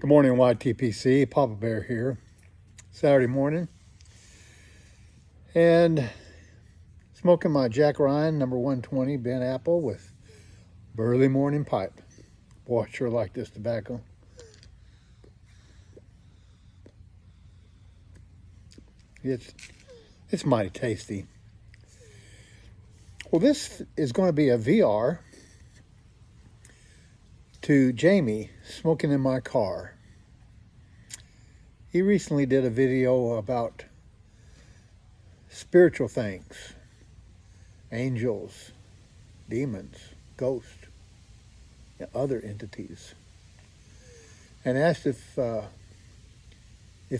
Good morning, YTPC. Papa Bear here. Saturday morning. And smoking my Jack Ryan number 120 Ben Apple with Burley Morning Pipe. Boy, I sure like this tobacco. It's mighty tasty. Well, this is going to be a VR to Jaime smoking in my car. He recently did a video about spiritual things, angels, demons, ghosts, and other entities, and asked if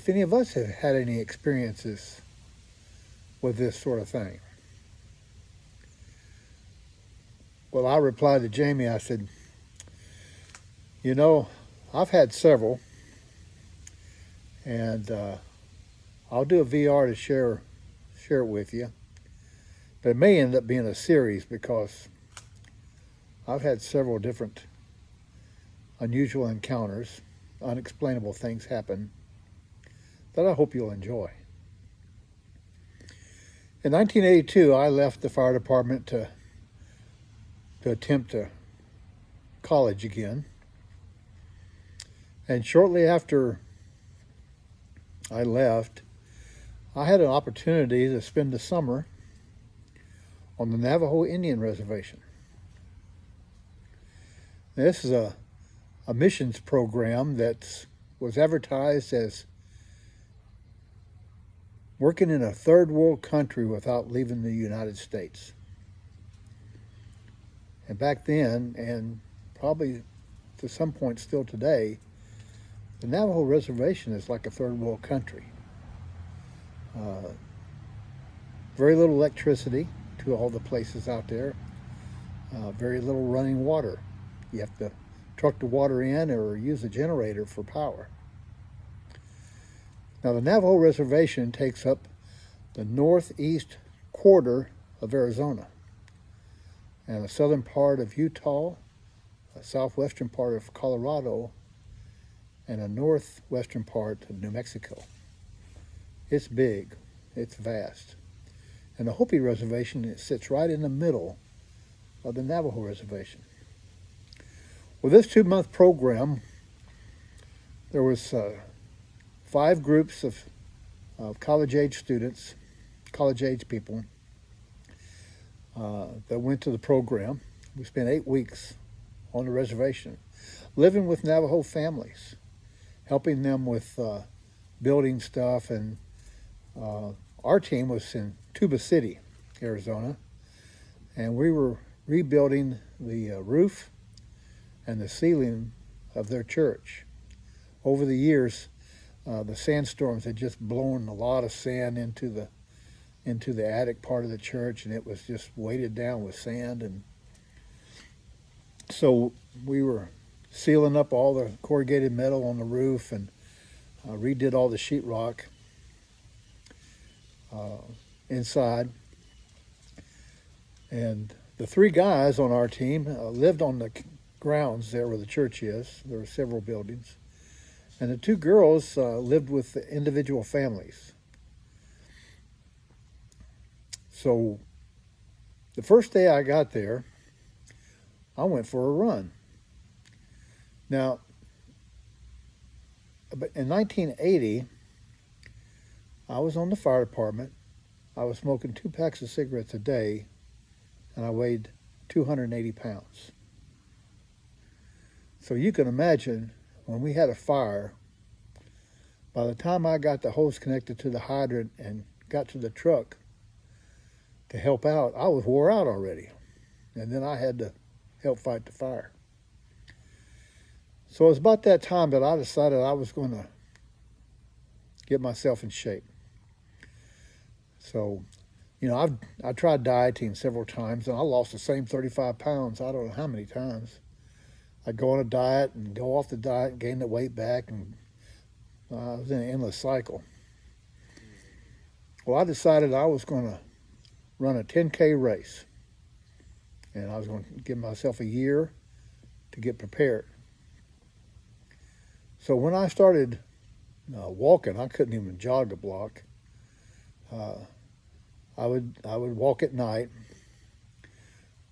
any of us have had any experiences with this sort of thing. Well, I replied to Jaime, I said, you know, I've had several, and I'll do a VR to share it with you. But it may end up being a series because I've had several different unusual encounters, unexplainable things happen that I hope you'll enjoy. In 1982, I left the fire department to attempt to college again. And shortly after I left, I had an opportunity to spend the summer on the Navajo Indian Reservation. This is a missions program that was advertised as working in a third world country without leaving the United States. And back then, and probably to some point still today, the Navajo Reservation is like a third world country. Very little electricity to all the places out there. Very little running water. You have to truck the water in or use a generator for power. Now, the Navajo Reservation takes up the northeast quarter of Arizona and the southern part of Utah, the southwestern part of Colorado, and the northwestern part of New Mexico. It's big, it's vast. And the Hopi Reservation sits right in the middle of the Navajo Reservation. Well, this 2-month program, there was 5 groups of college-age students, college-age people that went to the program. We spent 8 weeks on the reservation, living with Navajo families, helping them with building stuff. And our team was in Tuba City, Arizona, and we were rebuilding the roof and the ceiling of their church. Over the years, the sandstorms had just blown a lot of sand into the attic part of the church, and it was just weighted down with sand. And so we were sealing up all the corrugated metal on the roof and redid all the sheetrock inside. And the 3 guys on our team lived on the grounds there where the church is. There were several buildings. And the 2 girls lived with the individual families. So the first day I got there, I went for a run. Now, in 1980, I was on the fire department. I was smoking 2 packs of cigarettes a day, and I weighed 280 pounds. So you can imagine, when we had a fire, by the time I got the hose connected to the hydrant and got to the truck to help out, I was wore out already. And then I had to help fight the fire. So it was about that time that I decided I was going to get myself in shape. So, you know, I tried dieting several times, and I lost the same 35 pounds, I don't know how many times. I'd go on a diet and go off the diet and gain the weight back, and I was in an endless cycle. Well, I decided I was going to run a 10K race, and I was going to give myself a year to get prepared. So when I started walking, I couldn't even jog a block. Uh, I would walk at night.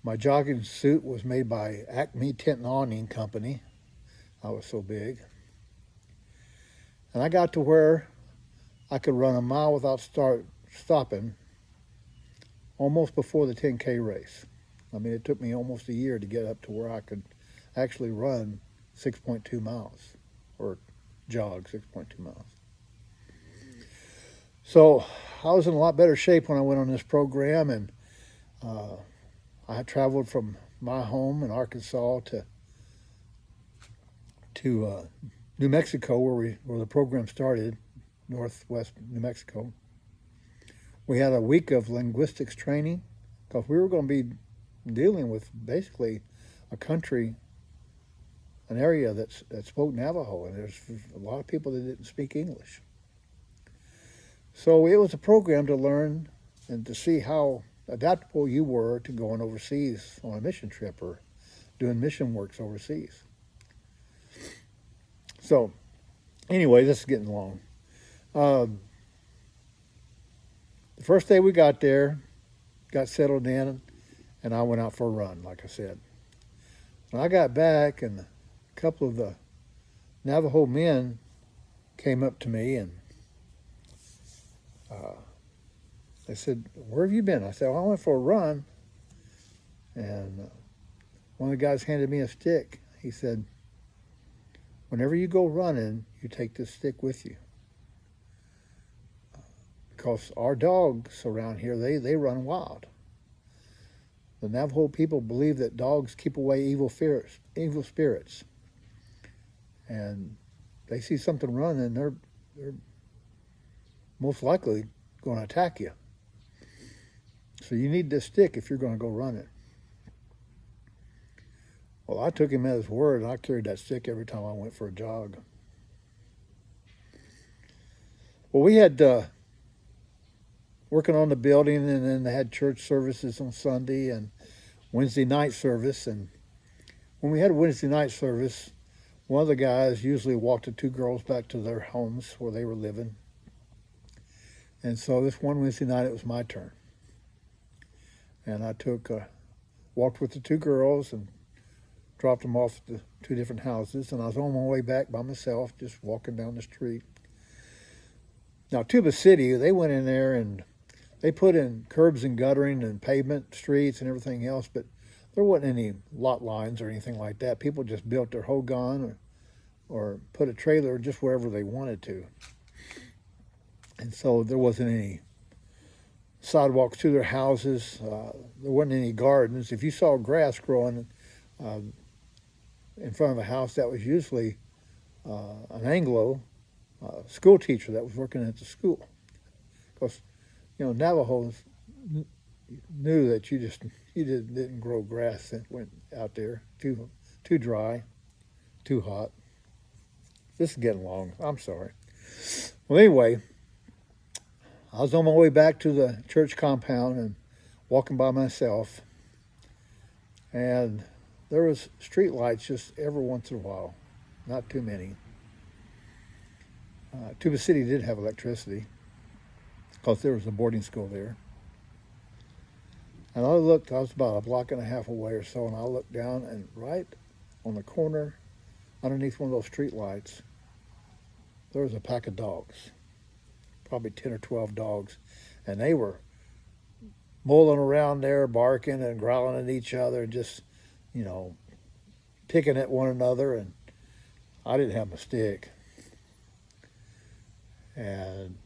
My jogging suit was made by Acme Tent and Awning Company. I was so big. And I got to where I could run a mile without stopping almost before the 10K race. I mean, it took me almost a year to get up to where I could actually run 6.2 miles or jog 6.2 miles. So I was in a lot better shape when I went on this program, and I traveled from my home in Arkansas to New Mexico, where the program started, northwest New Mexico. We had a week of linguistics training because we were going to be dealing with basically a country, an area that spoke Navajo, and there's a lot of people that didn't speak English. So it was a program to learn and to see how adaptable you were to going overseas on a mission trip or doing mission works overseas. So anyway, this is getting long. The first day we got there, got settled in, and I went out for a run, like I said. When I got back, and a couple of the Navajo men came up to me, and they said, "Where have you been?" I said, "Well, I went for a run." And one of the guys handed me a stick. He said, "Whenever you go running, you take this stick with you. Because our dogs around here, they run wild. The Navajo people believe that dogs keep away evil spirits. And they see something running, they're most likely going to attack you. So you need this stick if you're going to go running." Well, I took him at his word, and I carried that stick every time I went for a jog. Well, we had working on the building, and then they had church services on Sunday and Wednesday night service. And when we had a Wednesday night service, one of the guys usually walked the two girls back to their homes where they were living. And so this one Wednesday night, it was my turn. And I walked with the two girls and dropped them off at the two different houses. And I was on my way back by myself, just walking down the street. Now, Tuba City, they went in there and they put in curbs and guttering and pavement, streets and everything else, but there wasn't any lot lines or anything like that. People just built their hogan or put a trailer just wherever they wanted to. And so there wasn't any sidewalks to their houses. There wasn't any gardens. If you saw grass growing in front of a house, that was usually an Anglo school teacher that was working at the school. Because, Navajos knew that you didn't grow grass that went out there too dry, too hot. This is getting long. I'm sorry. Well, anyway, I was on my way back to the church compound and walking by myself, and there was street lights just every once in a while, not too many. Tuba City did have electricity because there was a boarding school there. And I was about a block and a half away or so, and I looked down, and right on the corner, underneath one of those street lights, there was a pack of dogs, probably 10 or 12 dogs, and they were mulling around there, barking and growling at each other, and just, picking at one another, and I didn't have my stick. And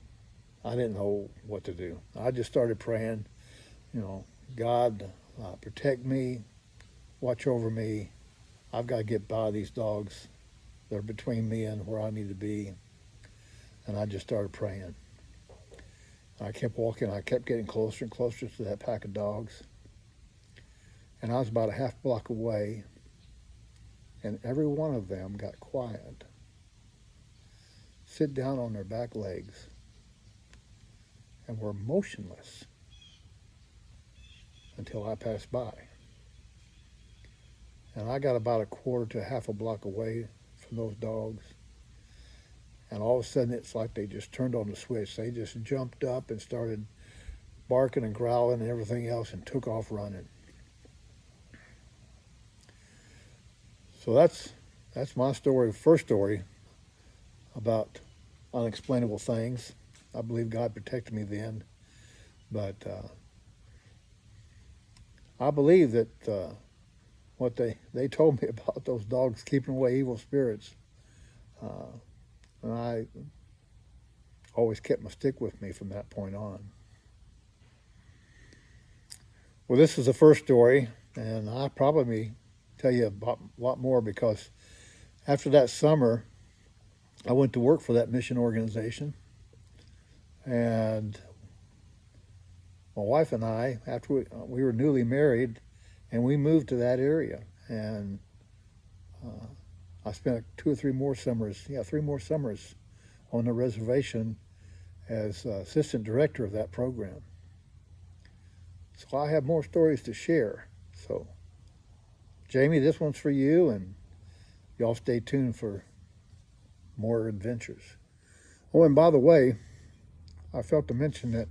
I didn't know what to do. I just started praying, God, protect me, watch over me. I've got to get by these dogs. They're between me and where I need to be. And I just started praying. I kept walking. I kept getting closer and closer to that pack of dogs. And I was about a half block away, and every one of them got quiet, sit down on their back legs, and were motionless until I passed by. And I got about a quarter to half a block away from those dogs, And all of a sudden, it's like they just turned on the switch. They just jumped up and started barking and growling and everything else and took off running. So that's my story, first story about unexplainable things. I believe God protected me then. But I believe that what they told me about those dogs keeping away evil spirits, and I always kept my stick with me from that point on. Well, this is the first story, and I'll probably tell you a lot more, because after that summer, I went to work for that mission organization, and my wife and I, after we were newly married, and we moved to that area, and I spent 3 more summers on the reservation as assistant director of that program. So I have more stories to share. So, Jamie, this one's for you, and y'all stay tuned for more adventures. Oh, and by the way, I felt to mention that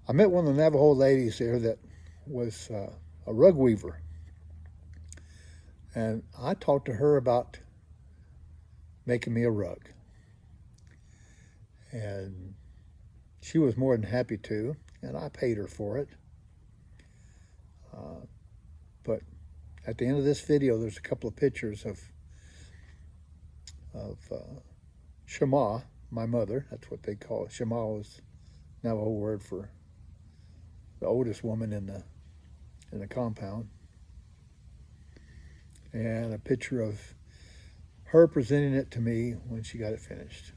I met one of the Navajo ladies there that was a rug weaver. And I talked to her about making me a rug. And she was more than happy to, and I paid her for it. But at the end of this video, there's a couple of pictures of Shema, my mother. That's what they call it. Shema was Navajo word for the oldest woman in the compound. And a picture of her presenting it to me when she got it finished.